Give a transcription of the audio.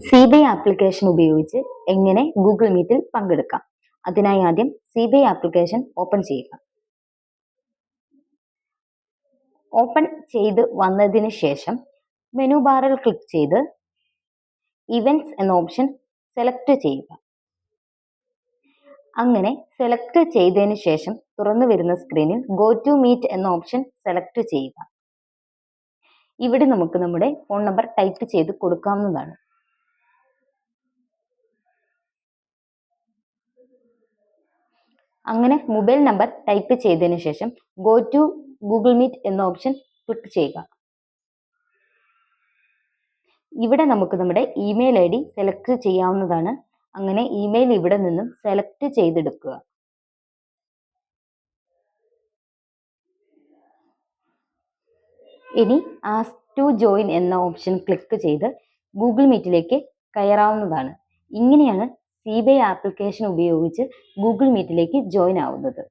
CBI application ഉപയോഗിച്ച് എങ്ങനെ Google മീറ്റിൽ പങ്കെടുക്കാം? അതിനായി ആദ്യം സിബിഐ ആപ്ലിക്കേഷൻ ഓപ്പൺ ചെയ്യുക. ഓപ്പൺ ചെയ്ത് വന്നതിന് ശേഷം മെനു ബാറിൽ ക്ലിക്ക് ചെയ്ത് ഇവന്റ്സ് എന്ന ഓപ്ഷൻ സെലക്ട് ചെയ്യുക. അങ്ങനെ സെലക്ട് ചെയ്തതിന് ശേഷം തുറന്നു വരുന്ന സ്ക്രീനിൽ ഗോ ടു മീറ്റ് എന്ന ഓപ്ഷൻ സെലക്ട് ചെയ്യുക. ഇവിടെ നമുക്ക് നമ്മുടെ ഫോൺ നമ്പർ ടൈപ്പ് ചെയ്ത് കൊടുക്കാവുന്നതാണ്. അങ്ങനെ മൊബൈൽ നമ്പർ ടൈപ്പ് ചെയ്തതിന് ശേഷം ഗോ ടു ഗൂഗിൾ മീറ്റ് എന്ന ഓപ്ഷൻ ക്ലിക്ക് ചെയ്യുക. ഇവിടെ നമുക്ക് നമ്മുടെ ഇമെയിൽ ID സെലക്ട് ചെയ്യാവുന്നതാണ്. അങ്ങനെ ഇമെയിൽ ഇവിടെ നിന്നും സെലക്ട് ചെയ്തെടുക്കുക. ഇനി ആസ്ക് ടു ജോയിൻ എന്ന ഓപ്ഷൻ ക്ലിക്ക് ചെയ്ത് ഗൂഗിൾ മീറ്റിലേക്ക് കയറാവുന്നതാണ്. ഇങ്ങനെയാണ് സിബിഐ ആപ്ലിക്കേഷൻ ഉപയോഗിച്ച് ഗൂഗിൾ മീറ്റിലേക്ക് ജോയിൻ ആവുന്നത്.